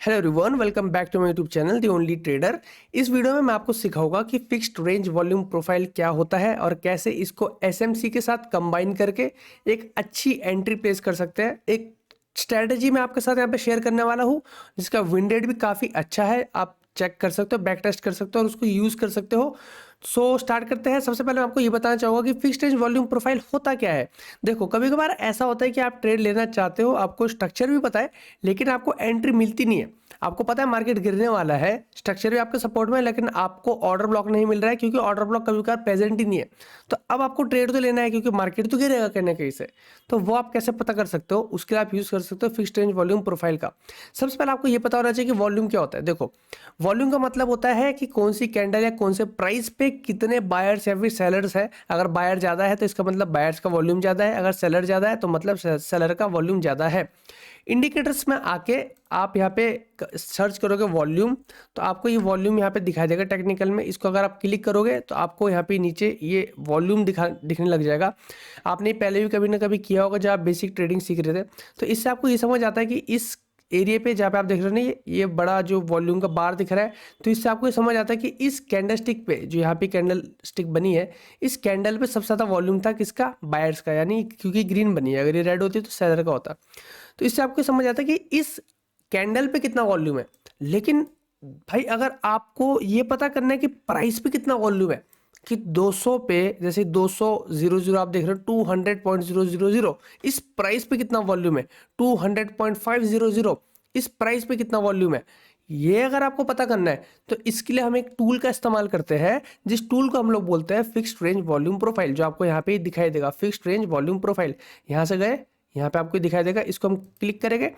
Hello everyone, welcome back to my YouTube channel the only trader. इस वीडियो में मैं आपको सिखाऊंगा कि फिक्स्ड रेंज वॉल्यूम प्रोफाइल क्या होता है और कैसे इसको एसएमसी के साथ कंबाइन करके एक अच्छी एंट्री प्लेस कर सकते हैं। एक स्ट्रेटजी मैं आपके साथ यहाँ पे शेयर करने वाला हूँ जिसका विन रेट भी काफ़ी अच्छा है। आप चेक कर सकते हो, बैक टेस्ट कर सकते हो और उसको यूज़ कर सकते हो। सो स्टार्ट करते हैं। सबसे पहले मैं आपको ये बताना चाहूँगा कि फिक्स्ड रेंज वॉल्यूम प्रोफाइल होता क्या है। देखो, कभी कभार ऐसा होता है कि आप ट्रेड लेना चाहते हो, आपको स्ट्रक्चर भी पता है लेकिन आपको एंट्री मिलती नहीं है। आपको पता है मार्केट गिरने वाला है, स्ट्रक्चर भी आपके सपोर्ट में है, लेकिन आपको ऑर्डर ब्लॉक नहीं मिल रहा है क्योंकि ऑर्डर ब्लॉक कभी कभार प्रेजेंट ही नहीं है। तो अब आपको ट्रेड तो लेना है क्योंकि मार्केट तो गिरेगा कहीं ना कहीं से। तो वो आप कैसे पता कर सकते हो, उसके लिए आप यूज कर सकते हो फिक्स्ड रेंज वॉल्यूम प्रोफाइल का। सबसे पहले आपको ये पता होना चाहिए कि वॉल्यूम क्या होता है। देखो, वॉल्यूम का मतलब होता है कि कौन सी कैंडल या कौन से प्राइस पे कितने बायर्स या फिर सेलर्स है। अगर बायर ज्यादा है तो इसका मतलब बायर्स का वॉल्यूम ज्यादा है, अगर सेलर ज्यादा है तो मतलब सेलर का वॉल्यूम ज्यादा है। इंडिकेटर्स में आके आप यहाँ पे सर्च करोगे वॉल्यूम, तो आपको ये वॉल्यूम यहाँ पे दिखाई देगा टेक्निकल में। इसको अगर आप क्लिक करोगे तो आपको यहाँ पे नीचे ये वॉल्यूम दिखने लग जाएगा। आपने पहले भी कभी ना कभी किया होगा जब आप बेसिक ट्रेडिंग सीख रहे थे। तो इससे आपको ये समझ आता है कि इस एरिया पे जहाँ पे आप देख रहे हो ना, ये बड़ा जो वॉल्यूम का बार दिख रहा है, तो इससे आपको ये समझ आता है कि इस कैंडल स्टिक पे, जो यहाँ पे कैंडल स्टिक बनी है, इस कैंडल पे सबसे ज़्यादा वॉल्यूम था किसका? बायर्स का। यानी क्योंकि ग्रीन बनी है, अगर ये रेड होती तो सेलर का होता। तो इससे आपको समझ आता है कि इस कैंडल पे कितना वॉल्यूम है। लेकिन भाई, अगर आपको ये पता करना है कि प्राइस पे कितना वॉल्यूम है, कि 200 पे, जैसे 200.00 आप देख रहे हो, 200.000, इस प्राइस पे कितना वॉल्यूम है, 200.500, इस प्राइस पे कितना वॉल्यूम है, ये अगर आपको पता करना है तो इसके लिए हम एक टूल का इस्तेमाल करते हैं, जिस टूल को हम लोग बोलते हैं फिक्स्ड रेंज वॉल्यूम प्रोफाइल, जो आपको यहाँ पे दिखाई देगा। फिक्स्ड रेंज वॉल्यूम प्रोफाइल, यहाँ से गए, यहाँ पे आपको दिखाई देगा, इसको हम क्लिक करेंगे।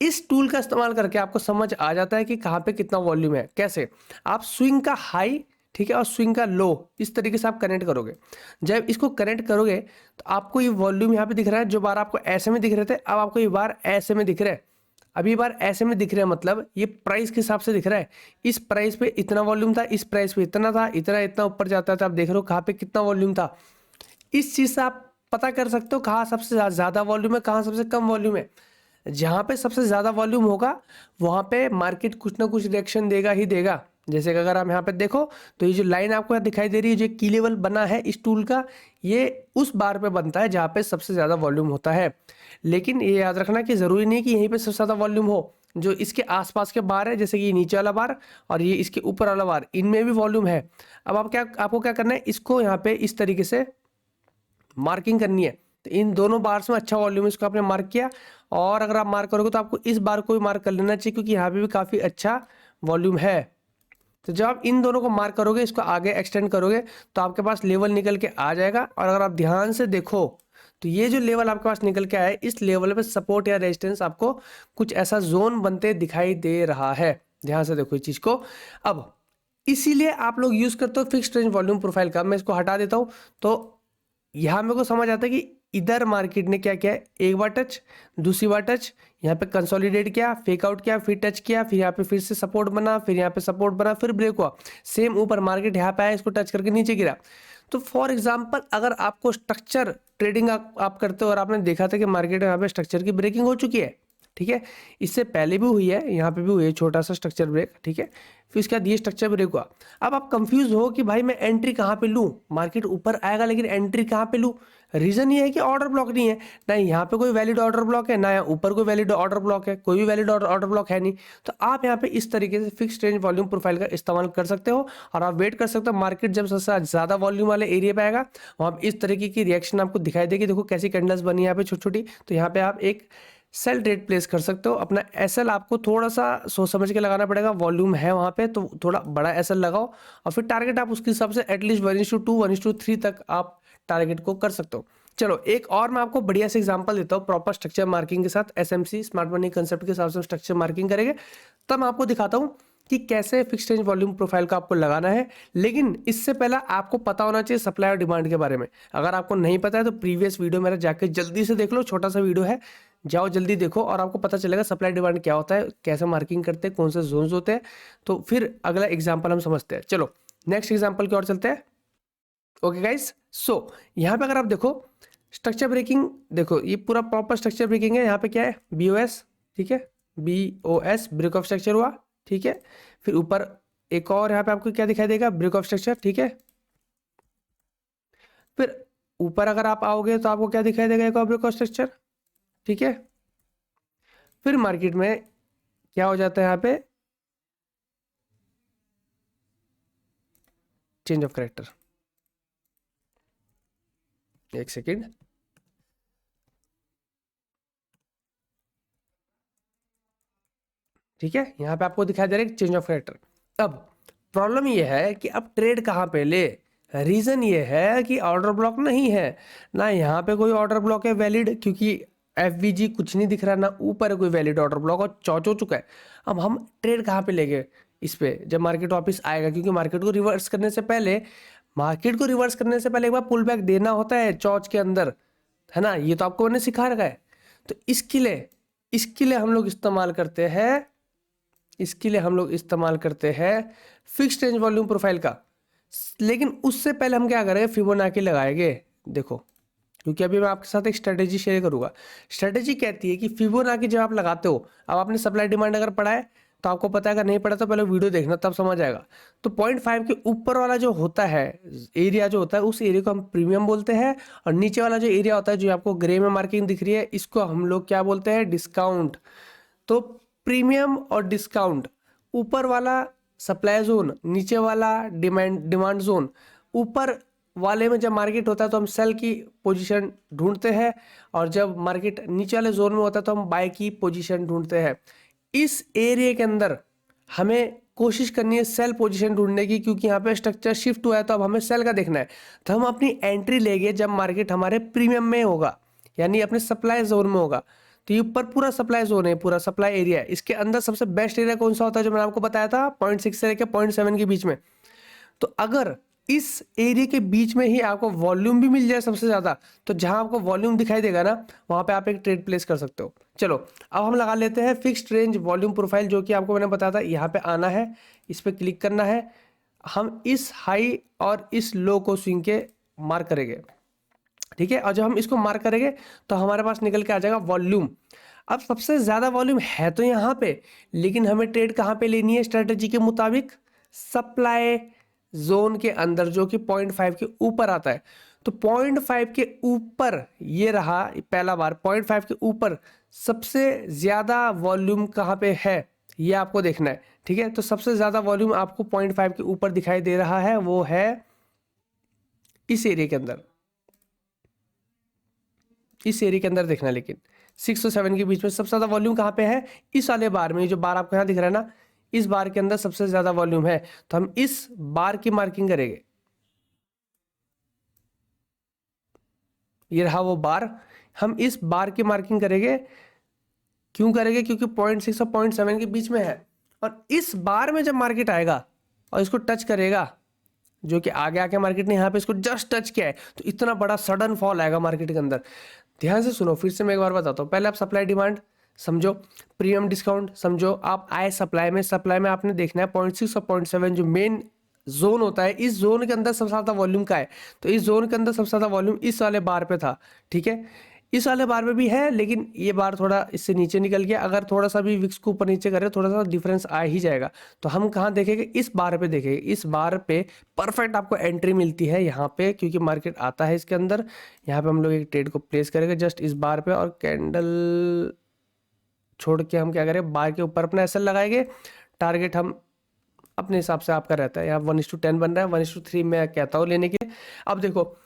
इस टूल का इस्तेमाल करके आपको समझ आ जाता है कि कहाँ पे कितना वॉल्यूम है। कैसे? आप स्विंग का हाई, ठीक है, और स्विंग का लो, इस तरीके से आप कनेक्ट करोगे। जब इसको कनेक्ट करोगे तो आपको ये वॉल्यूम यहाँ पे दिख रहा है। जो बार आपको ऐसे में दिख रहे थे, अब आपको ये बार ऐसे में दिख रहा है। अभी बार ऐसे में दिख रहा है, मतलब ये प्राइस के हिसाब से दिख रहा है। इस प्राइस पे इतना वॉल्यूम था, इस प्राइस पे इतना था, इतना इतना ऊपर जाता था। आप देख रहे हो कहाँ पे कितना वॉल्यूम था। इस चीज से आप पता कर सकते हो कहाँ सबसे ज्यादा वॉल्यूम है, कहाँ सबसे कम वॉल्यूम है। जहां पे सबसे ज्यादा वॉल्यूम होगा वहां पे मार्केट कुछ ना कुछ रिएक्शन देगा ही देगा। जैसे कि अगर आप यहाँ पे देखो तो ये जो लाइन आपको यहाँ दिखाई दे रही है, जो की लेवल बना है इस टूल का, ये उस बार पे बनता है जहाँ पे सबसे ज्यादा वॉल्यूम होता है। लेकिन ये याद रखना कि जरूरी नहीं कि यहीं पे सबसे ज्यादा वॉल्यूम हो। जो इसके आसपास के बार है, जैसे कि ये नीचे वाला बार और ये इसके ऊपर वाला बार, इनमें भी वॉल्यूम है। अब आपको क्या करना है, इसको यहाँ पे इस तरीके से मार्किंग करनी है। तो इन दोनों बार्स में अच्छा वॉल्यूम, इसको आपने मार्क किया। और अगर आप मार्क करोगे तो आपको इस बार को भी मार्क कर लेना चाहिए क्योंकि यहाँ पे भी काफी अच्छा वॉल्यूम है। तो जब आप इन दोनों को मार्क करोगे, इसको आगे एक्सटेंड करोगे, तो आपके पास लेवल निकल के आ जाएगा। और अगर आप ध्यान से देखो तो ये जो लेवल आपके पास निकल के आया, इस लेवल पे सपोर्ट या रेजिस्टेंस आपको कुछ ऐसा जोन बनते दिखाई दे रहा है। ध्यान से देखो इस चीज को। अब इसीलिए आप लोग यूज करते हो फिक्स्ड रेंज वॉल्यूम प्रोफाइल का। मैं इसको हटा देता हूं तो यहाँ मेरे को समझ आता है कि इधर मार्केट ने क्या किया है, एक बार टच, दूसरी बार टच, यहाँ पे कंसोलिडेट किया, फेक आउट किया, फिर टच किया, फिर यहाँ पे फिर से सपोर्ट बना, फिर यहाँ पे सपोर्ट बना, फिर ब्रेक हुआ, सेम ऊपर मार्केट यहाँ पे आया, इसको टच करके नीचे गिरा। तो फॉर एग्जाम्पल, अगर आपको स्ट्रक्चर ट्रेडिंग आप करते हो और आपने देखा था कि मार्केट में यहाँ पे स्ट्रक्चर की ब्रेकिंग हो चुकी है, ठीक है, इससे पहले भी हुई है, यहाँ पे भी हुई है छोटा सा स्ट्रक्चर ब्रेक, ठीक है, फिर उसके बाद ये स्ट्रक्चर ब्रेक हुआ। अब आप कंफ्यूज हो कि भाई मैं एंट्री कहाँ पे लूँ, मार्केट ऊपर आएगा लेकिन एंट्री कहाँ पे लूँ। रीजन ये है कि ऑर्डर ब्लॉक नहीं है, ना यहाँ पे कोई वैलिड ऑर्डर ब्लॉक है, ना यहाँ ऊपर कोई वैलिड ऑर्डर ब्लॉक है, कोई भी वैलिड ऑर्डर ब्लॉक है नहीं। तो आप यहाँ पे इस तरीके से फिक्स्ड रेंज वॉल्यूम प्रोफाइल का इस्तेमाल कर सकते हो और आप वेट कर सकते हो मार्केट जब सबसे ज्यादा वॉल्यूम वाले एरिया पे आएगा, वहां पे इस तरीके की रिएक्शन आपको दिखाई देगी। देखो कैसी कैंडल्स बनी है यहाँ पे छोटी छोटी। तो यहाँ पे आप एक सेल ट्रेड प्लेस कर सकते हो। अपना एसएल आपको थोड़ा सा सोच समझ के लगाना पड़ेगा, वॉल्यूम है वहां पे तो थोड़ा बड़ा एसएल लगाओ और फिर टारगेट आप उसके हिसाब से एटलीस्ट 1:2 1:3 तक आप टारगेट को कर सकते हो। चलो एक और मैं आपको बढ़िया से एग्जांपल देता हूँ प्रॉपर स्ट्रक्चर मार्किंग के साथ। एसएमसी स्मार्ट मनी कंसेप्ट के हिसाब से स्ट्रक्चर मार्किंग करेंगे, तब मैं आपको दिखाता हूँ कि कैसे फिक्स्ड रेंज वॉल्यूम प्रोफाइल का आपको लगाना है। लेकिन इससे पहले आपको पता होना चाहिए सप्लाई और डिमांड के बारे में। अगर आपको नहीं पता है तो प्रीवियस वीडियो मेरा जाके जल्दी से देख लो, छोटा सा वीडियो है, जाओ जल्दी देखो और आपको पता चलेगा सप्लाई डिमांड क्या होता है, कैसे मार्किंग करते हैं, कौन से जोन्स होते हैं। तो फिर अगला एग्जाम्पल हम समझते हैं। चलो नेक्स्ट एग्जाम्पल की ओर चलते हैं। ओके गाइस, सो यहाँ पे अगर आप देखो स्ट्रक्चर ब्रेकिंग, देखो ये पूरा प्रॉपर स्ट्रक्चर ब्रेकिंग है। यहाँ पे क्या है, बीओएस, ठीक है, BOS ब्रेक ऑफ स्ट्रक्चर हुआ, ठीक है। फिर ऊपर एक और यहाँ पे आपको क्या दिखाई देगा, ब्रेक ऑफ स्ट्रक्चर, ठीक है। फिर ऊपर अगर आप आओगे तो आपको क्या दिखाई देगा, एक और ब्रेक ऑफ स्ट्रक्चर, ठीक है। फिर मार्केट में क्या हो जाता है, यहाँ पे चेंज ऑफ करेक्टर। एक सेकेंड, ठीक है। यहाँ पे आपको दिखाई दे रहा है चेंज ऑफ करेक्टर। अब प्रॉब्लम ये है कि अब ट्रेड कहाँ पे ले, रीजन ये है कि ऑर्डर ब्लॉक नहीं है ना, यहाँ पे कोई ऑर्डर ब्लॉक है वैलिड, क्योंकि FVG कुछ नहीं दिख रहा ना, ऊपर है कोई वैलिड ऑर्डर ब्लॉक और चौच हो चुका है। अब हम ट्रेड कहाँ पे लेंगे इस पे, जब मार्केट वापस आएगा, क्योंकि मार्केट को रिवर्स करने से पहले, एक बार पुल बैक देना होता है चौच के अंदर, है ना, ये तो आपको मैंने सिखा रखा है। तो इसके लिए हम लोग इस्तेमाल करते हैं, फिक्स्ड रेंज वॉल्यूम प्रोफाइल का। लेकिन उससे पहले हम क्या करेंगे, फिबोनाची लगाएंगे। देखो, क्योंकि अभी मैं आपके साथ एक स्ट्रेटेजी शेयर करूंगा। स्ट्रेटेजी कहती है कि फिबोनाची जब आप लगाते हो, अब आपने सप्लाई डिमांड अगर पढ़ा है तो आपको पता है, अगर नहीं पढ़ा तो पहले वीडियो देखना, तब समझ आएगा। तो 0.5 के ऊपर वाला जो होता है एरिया, जो होता है उस एरिया को हम प्रीमियम बोलते हैं, और नीचे वाला जो एरिया होता है, जो आपको ग्रे में मार्किंग दिख रही है, इसको हम लोग क्या बोलते हैं, डिस्काउंट। तो प्रीमियम और डिस्काउंट, ऊपर वाला सप्लाई जोन, नीचे वाला डिमांड जोन। ऊपर वाले में जब मार्केट होता है तो हम सेल की पोजीशन ढूंढते हैं, और जब मार्केट नीचे वाले जोन में होता है तो हम बाय की पोजीशन ढूंढते हैं। इस एरिया के अंदर हमें कोशिश करनी है सेल पोजीशन ढूंढने की, क्योंकि यहाँ पे स्ट्रक्चर शिफ्ट हुआ है तो अब हमें सेल का देखना है। तो हम अपनी एंट्री लेंगे जब मार्केट हमारे प्रीमियम में होगा, यानी अपने सप्लाई जोन में होगा। तो ये ऊपर पूरा सप्लाई जोन है, पूरा सप्लाई एरिया है। इसके अंदर सबसे बेस्ट एरिया कौन सा होता है, जो मैंने आपको बताया था, 0.6 से लेकर 0.7 के बीच में। तो अगर इस एरिया के बीच में ही आपको वॉल्यूम भी मिल जाए सबसे ज्यादा, तो जहां आपको वॉल्यूम दिखाई देगा ना, वहां पे आप एक ट्रेड प्लेस कर सकते हो। चलो, अब हम लगा लेते हैं फिक्स्ड रेंज वॉल्यूम प्रोफाइल, जो कि आपको मैंने बताया था। यहाँ पे आना है, इस पे क्लिक करना है, हम इस हाई और इस लो को स्विंग के मार्क करेंगे, ठीक है। और जब हम इसको मार्क करेंगे तो हमारे पास निकल के आ जाएगा वॉल्यूम। अब सबसे ज्यादा वॉल्यूम है तो यहाँ पे, लेकिन हमें ट्रेड कहाँ पे लेनी है स्ट्रेटेजी के मुताबिक, सप्लाई जोन के अंदर, जो कि 0.5 के ऊपर आता है। तो 0.5 के ऊपर ये रहा पहला बार, 0.5 के ऊपर सबसे ज्यादा वॉल्यूम कहाँ पे है ये आपको देखना है, ठीक है। तो सबसे ज्यादा वॉल्यूम आपको 0.5 के ऊपर दिखाई दे रहा है, वो है इस एरिया के अंदर, इस एरिया के अंदर देखना। लेकिन 6 और 7 के बीच में सबसे ज्यादा वॉल्यूम कहाँ पे है, इस वाले बार में। जो बार आपको यहाँ दिख रहा है ना, इस बार के अंदर सबसे ज्यादा वॉल्यूम है। तो हम इस बार की मार्किंग करेंगे, ये रहा वो बार। हम इस बार की मार्किंग करेंगे, क्यों करेंगे, क्योंकि 0.6 और 0.7 के बीच में है। और इस बार में जब मार्केट आएगा और इसको टच करेगा, जो कि आगे आके मार्केट ने यहाँ पे इसको जस्ट टच किया है, तो इतना बड़ा सडन फॉल आएगा मार्केट के अंदर। ध्यान से सुनो, फिर से मैं एक बार बताता हूँ। पहले आप सप्लाई डिमांड समझो, प्रीमियम डिस्काउंट समझो। आप आए सप्लाई में आपने देखना है 0.6 और 0.7 जो मेन जोन होता है, इस जोन के अंदर सबसे ज्यादा वॉल्यूम का है। तो इस जोन के अंदर सबसे ज्यादा वॉल्यूम इस वाले बार पे था, ठीक है। इस वाले बार में भी है, लेकिन ये बार थोड़ा इससे नीचे निकल गया। अगर थोड़ा सा भी विक्स को ऊपर नीचे करें, थोड़ा सा डिफरेंस आ ही जाएगा। तो हम कहाँ देखेंगे, इस बार पे देखेंगे। इस बार पे परफेक्ट आपको एंट्री मिलती है यहाँ पे, क्योंकि मार्केट आता है इसके अंदर। यहाँ पे हम लोग एक ट्रेड को प्लेस करेंगे जस्ट इस बार पे, और कैंडल छोड़ के हम क्या करें, बार के ऊपर अपना एसएल लगाएंगे। टारगेट हम अपने हिसाब से आपका रहता है, यहाँ 1:10 बन रहा है, 1:3 मैं कहता हूँ लेने के। अब देखो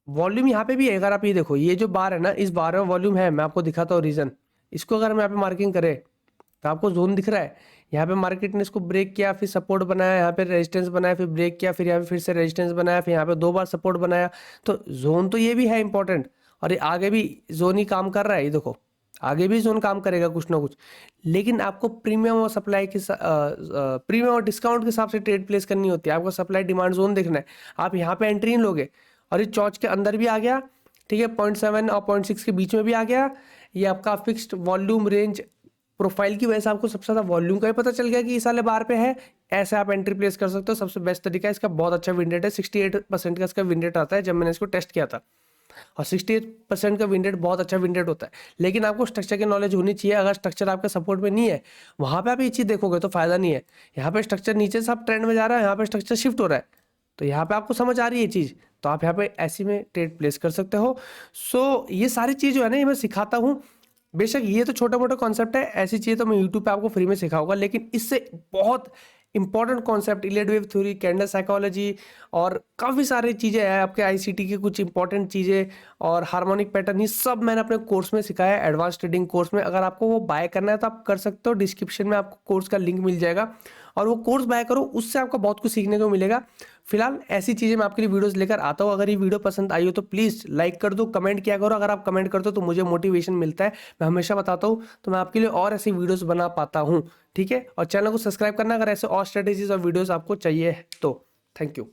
वॉल्यूम यहाँ पे भी है। अगर आप ये देखो, ये जो बार है ना, इस बार में वॉल्यूम है। मैं आपको दिखाता हूँ रीजन। इसको अगर हम यहाँ पे मार्किंग करें तो आपको जोन दिख रहा है। यहाँ पे मार्केट ने इसको ब्रेक किया, फिर सपोर्ट बनाया, यहाँ पे रेजिस्टेंस बनाया, फिर ब्रेक किया, फिर यहाँ पे फिर से रेजिस्टेंस बनाया, फिर यहाँ पे 2 बार सपोर्ट बनाया। तो जोन तो ये भी है इंपॉर्टेंट, और ये आगे भी जोन ही काम कर रहा है। ये देखो, आगे भी जोन काम करेगा कुछ ना कुछ। लेकिन आपको प्रीमियम और सप्लाई के प्रीमियम और डिस्काउंट के हिसाब से ट्रेड प्लेस करनी होती है। आपको सप्लाई डिमांड जोन देखना है। आप यहाँ पे एंट्री नहीं लोगे, और ये चौच के अंदर भी आ गया, ठीक है, 0.7 और 0.6 के बीच में भी आ गया। ये आपका फिक्स्ड वॉल्यूम रेंज प्रोफाइल की वजह से आपको सबसे ज्यादा वॉल्यूम का ही पता चल गया कि इस वाले बार पे है। ऐसे आप एंट्री प्लेस कर सकते हो। सबसे बेस्ट तरीका है, इसका बहुत अच्छा विन रेट है, 68% का इसका विन रेट आता है जब मैंने इसको टेस्ट किया था। और 68% का विन रेट बहुत अच्छा विन रेट होता है। लेकिन आपको स्ट्रक्चर की नॉलेज होनी चाहिए। अगर स्ट्रक्चर आपके सपोर्ट में नहीं है, वहाँ पे आप ये चीज़ देखोगे तो फायदा नहीं है। यहाँ पे स्ट्रक्चर नीचे से आप ट्रेंड में जा रहा है, यहाँ पे स्ट्रक्चर शिफ्ट हो रहा है, तो यहाँ पे आपको समझ आ रही है चीज़, तो आप यहाँ पे ऐसी में ट्रेड प्लेस कर सकते हो। सो ये सारी चीज़ जो है ना, ये मैं सिखाता हूँ। बेशक ये तो छोटा मोटा कॉन्सेप्ट है, ऐसी चीज़ें तो मैं यूट्यूब पे आपको फ्री में सिखाऊंगा, लेकिन इससे बहुत important concept Iliad wave theory, candle psychology और काफ़ी सारी चीज़ें हैं आपके आईसीटी की, कुछ इंपॉर्टेंट चीज़ें और हार्मोनिक पैटर्न, ये सब मैंने अपने कोर्स में सिखाया है, एडवांस ट्रेडिंग कोर्स में। अगर आपको वो बाय करना है तो आप कर सकते हो, डिस्क्रिप्शन में आपको कोर्स का लिंक मिल जाएगा और वो कोर्स बाय करो, उससे आपको बहुत कुछ सीखने को मिलेगा। फिलहाल ऐसी चीज़ें मैं आपके लिए वीडियोस लेकर आता हूँ। अगर ये वीडियो पसंद आई हो तो प्लीज़ लाइक कर दो, कमेंट किया करो। अगर आप कमेंट करते हो तो मुझे मोटिवेशन मिलता है, मैं हमेशा बताता हूँ, तो मैं आपके लिए और ऐसी वीडियोस बना पाता हूँ। ठीक है, और चैनल को सब्सक्राइब करना अगर ऐसे और स्ट्रेटेजीज और वीडियोस आपको चाहिए तो। Thank you.